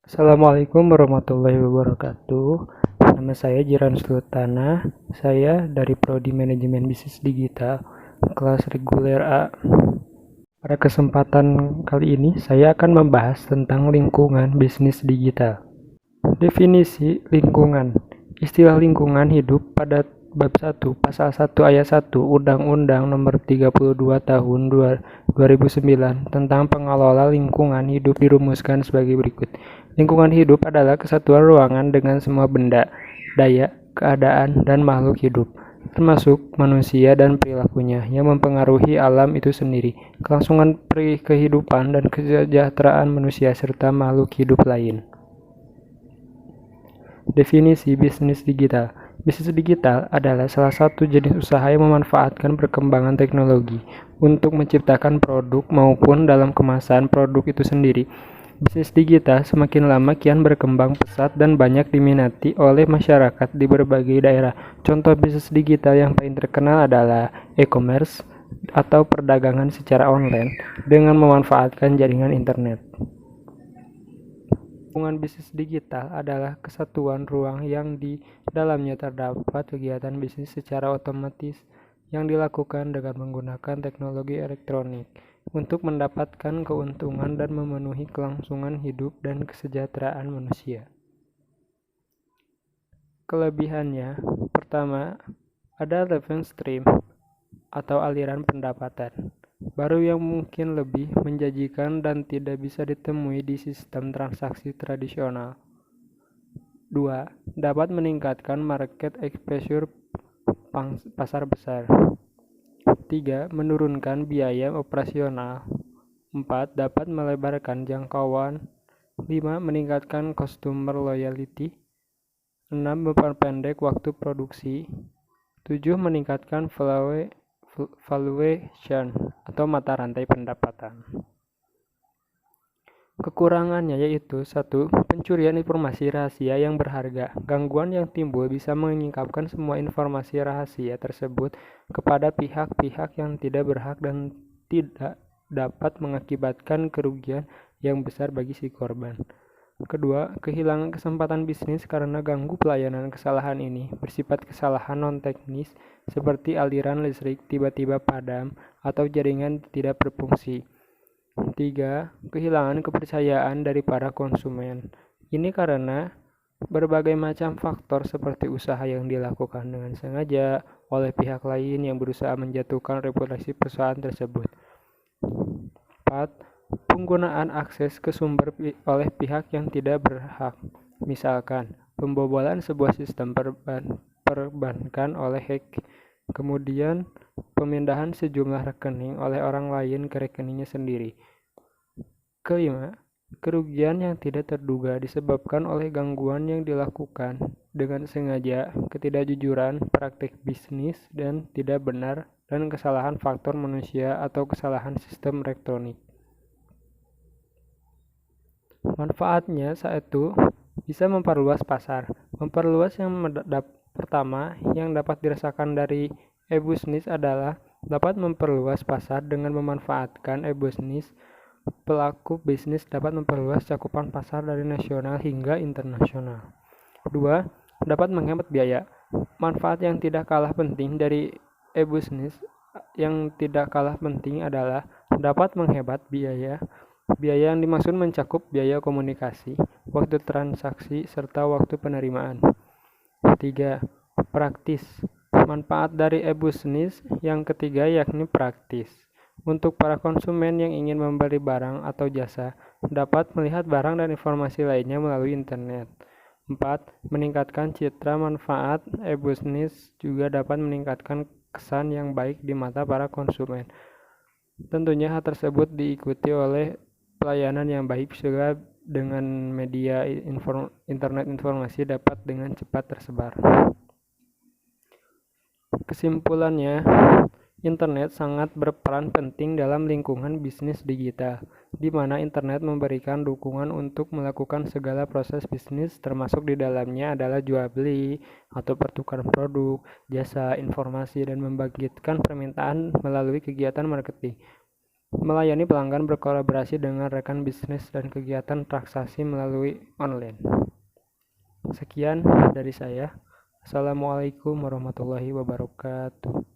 Assalamualaikum warahmatullahi wabarakatuh. Nama saya Jiran Sultana. Saya dari Prodi Manajemen Bisnis Digital, kelas reguler A. Pada kesempatan kali ini, saya akan membahas tentang lingkungan bisnis digital. Definisi lingkungan. Istilah lingkungan hidup pada bab 1 pasal 1 ayat 1 Undang-Undang Nomor 32 Tahun 2009 tentang pengelola lingkungan hidup dirumuskan sebagai berikut. Lingkungan hidup adalah kesatuan ruangan dengan semua benda, daya, keadaan, dan makhluk hidup, termasuk manusia dan perilakunya, yang mempengaruhi alam itu sendiri, kelangsungan kehidupan dan kesejahteraan manusia serta makhluk hidup lain. Definisi bisnis digital. Bisnis digital adalah salah satu jenis usaha yang memanfaatkan perkembangan teknologi untuk menciptakan produk maupun dalam kemasan produk itu sendiri. Bisnis digital semakin lama kian berkembang pesat dan banyak diminati oleh masyarakat di berbagai daerah. Contoh bisnis digital yang paling terkenal adalah e-commerce atau perdagangan secara online dengan memanfaatkan jaringan internet. Lingkungan bisnis digital adalah kesatuan ruang yang di dalamnya terdapat kegiatan bisnis secara otomatis yang dilakukan dengan menggunakan teknologi elektronik untuk mendapatkan keuntungan dan memenuhi kelangsungan hidup dan kesejahteraan manusia. Kelebihannya, pertama, ada revenue stream atau aliran pendapatan baru yang mungkin lebih menjanjikan dan tidak bisa ditemui di sistem transaksi tradisional. 2. Dapat meningkatkan market exposure pasar besar. 3. Menurunkan biaya operasional. 4. Dapat melebarkan jangkauan. 5. Meningkatkan customer loyalty. 6. Memperpendek waktu produksi. 7. Meningkatkan valuation atau mata rantai pendapatan. Kekurangannya yaitu 1. Pencurian informasi rahasia yang berharga. Gangguan yang timbul bisa menyingkapkan semua informasi rahasia tersebut kepada pihak-pihak yang tidak berhak dan tidak dapat mengakibatkan kerugian yang besar bagi si korban. Kedua, kehilangan kesempatan bisnis karena ganggu pelayanan. Kesalahan ini bersifat kesalahan non-teknis seperti aliran listrik tiba-tiba padam atau jaringan tidak berfungsi. 3. Kehilangan kepercayaan dari para konsumen. Ini karena berbagai macam faktor seperti usaha yang dilakukan dengan sengaja oleh pihak lain yang berusaha menjatuhkan reputasi perusahaan tersebut. 4. Penggunaan akses ke sumber oleh pihak yang tidak berhak. Misalkan, pembobolan sebuah sistem perbankan oleh hack, kemudian pemindahan sejumlah rekening oleh orang lain ke rekeningnya sendiri. Kelima, kerugian yang tidak terduga disebabkan oleh gangguan yang dilakukan dengan sengaja, ketidakjujuran, praktik bisnis dan tidak benar, dan kesalahan faktor manusia atau kesalahan sistem elektronik. Manfaatnya saat itu bisa memperluas pasar. Memperluas yang pertama yang dapat dirasakan dari e-bisnis adalah dapat memperluas pasar dengan memanfaatkan e-bisnis. Pelaku bisnis dapat memperluas cakupan pasar dari nasional hingga internasional. 2. Dapat menghemat biaya. Manfaat yang tidak kalah penting dari e-bisnis yang tidak kalah penting adalah dapat menghemat biaya. Biaya yang dimaksud mencakup biaya komunikasi, waktu transaksi, serta waktu penerimaan. 3. Praktis. Manfaat dari e-bisnis yang ketiga yakni praktis. Untuk para konsumen yang ingin membeli barang atau jasa, dapat melihat barang dan informasi lainnya melalui internet. 4. Meningkatkan citra. Manfaat e-bisnis juga dapat meningkatkan kesan yang baik di mata para konsumen. Tentunya hal tersebut diikuti oleh pelayanan yang baik juga dengan media internet informasi dapat dengan cepat tersebar. Kesimpulannya, internet sangat berperan penting dalam lingkungan bisnis digital, di mana internet memberikan dukungan untuk melakukan segala proses bisnis, termasuk di dalamnya adalah jual beli atau pertukaran produk, jasa, informasi, dan membangkitkan permintaan melalui kegiatan marketing. Melayani pelanggan, berkolaborasi dengan rekan bisnis, dan kegiatan transaksi melalui online. Sekian dari saya. Assalamualaikum warahmatullahi wabarakatuh.